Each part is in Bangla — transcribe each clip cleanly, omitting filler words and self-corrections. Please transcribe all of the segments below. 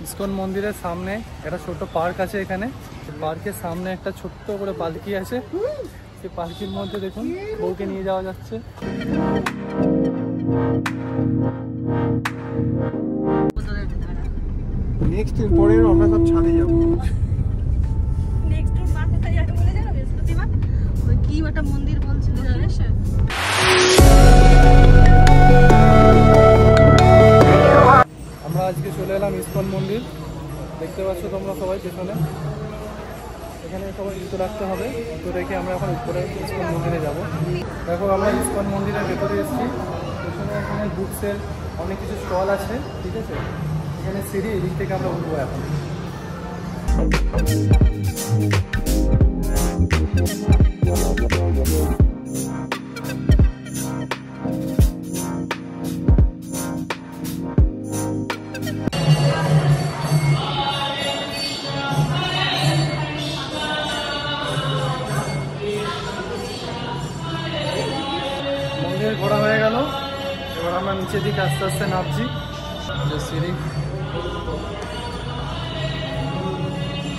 ইসকন মন্দিরের সামনে একটা ছোট্ট পার্ক আছে। এখানে পার্কের সামনে একটা ছোট্ট করে পালকি আছে। সেই পালকির মধ্যে দেখুন বউকে নিয়ে যাওয়া যাচ্ছে। নেক্সট দিন পরে আমরা সব ছাদে যাবো। নেক্সট টুর মা কোথায় যাবে বলে জানো? বৃহস্পতিবার ওই কি একটা মন্দির বলছিল জানিস? আমরা আজকে চলে এলাম ইসকন মন্দির। দেখতে পাচ্ছ তোমরা সবাই পেছনে। এখানে সবাই জুতো রাখতে হবে। জুতো রেখে আমরা এখন উপরে ইসকন মন্দিরে যাব। দেখো আমরা ইসকন মন্দিরের ভেতরে এসেছি। পেছনে এখানে বুকসের অনেক কিছু স্টল আছে, ঠিক আছে। এখানে সিঁড়ি, এদিক থেকে আমরা উঠবো এখন। মন্দির ঘোরা হয়ে গেল, এবার আমরা নিচের দিকে আস্তে আস্তে নামছি। যে সিঁড়ি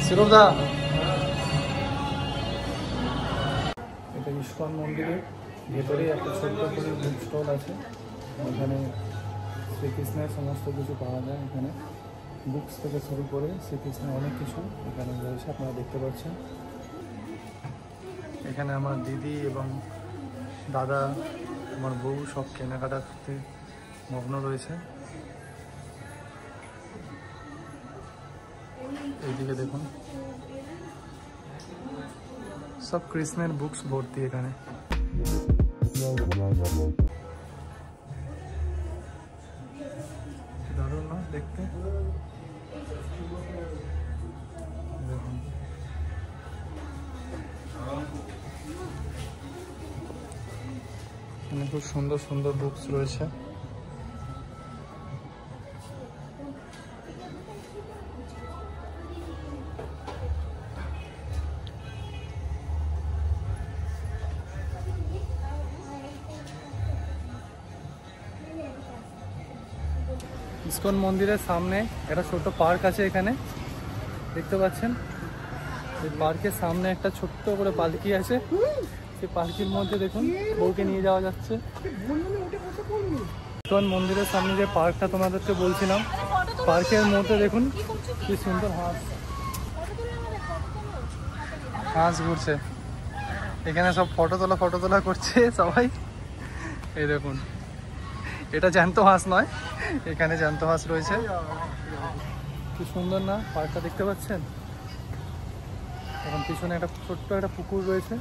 সিরোদা, এটা ইসকন মন্দিরের ভেতরে একটা ছোট্ট করে বুক স্টল আছে। এখানে শ্রীকৃষ্ণের সমস্ত কিছু পাওয়া যায়। এখানে বুকস থেকে শুরু করে শ্রীকৃষ্ণের অনেক কিছু এখানে রয়েছে, আপনারা দেখতে পাচ্ছেন। এখানে আমার দিদি এবং দাদা, আমার বউ সব কেনাকাটাতে মগ্ন রয়েছে। এইদিকে দেখুন সব কৃষ্ণের বুকস ভর্তি এখানে। দারুণ না দেখতে? দেখুন এখানে খুব সুন্দর সুন্দর বুকস রয়েছে। ইসকন মন্দিরের সামনে একটা ছোট্ট পার্ক আছে। এখানে দেখতে পাচ্ছেন, এই পার্কের সামনে একটা ছোট্ট করে পালকি আছে। সেই পালকির মধ্যে দেখুন বউকে নিয়ে যাওয়া যাচ্ছে। ইসকন মন্দিরের সামনে যে পার্কটা তোমাদেরকে বলছিলাম, পার্কের মধ্যে দেখুন কি সুন্দর হাঁস ঘুরছে। এখানে সব ফটো তোলা করছে সবাই। এই দেখুন, এটা জ্যান্ত হাঁস নয়, এখানে জ্যান্ত হাঁস রয়েছে। কি সুন্দর না পার্কটা, দেখতে পাচ্ছেন? এখন পিছনে একটা ছোট্ট একটা পুকুর রয়েছে।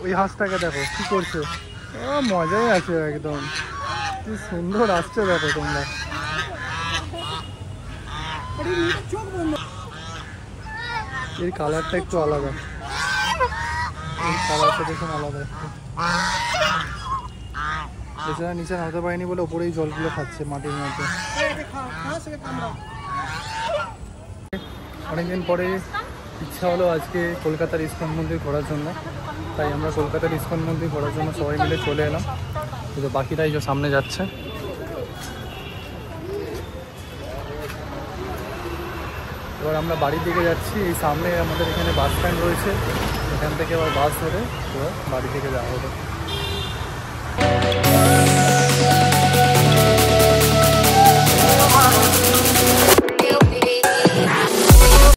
ওই হাঁসটাকে দেখো কি করছে, মজাই আছে একদম। কি সুন্দর আসছে দেখো তোমরা। এর কালারটা একটু আলাদা, এই কালারটা দেখুন আলাদা একটু। এছাড়া নিচে নামতে পারিনি বলে ওপরেই জলগুলো খাচ্ছে মাটির মধ্যে। অনেকদিন পরে ইচ্ছা হলো আজকে কলকাতার ইসকন মন্দির ঘোরার জন্য, তাই আমরা কলকাতার ইসকন মন্দির ঘোরার জন্য সবাই মিলে চলে এলাম। কিন্তু বাকিরাই যে সামনে যাচ্ছে। এবার আমরা বাড়ির দিকে যাচ্ছি। এই সামনে আমাদের এখানে বাস স্ট্যান্ড রয়েছে, এখান থেকে এবার বাস ধরে এবার বাড়ি থেকে যাওয়া হবে।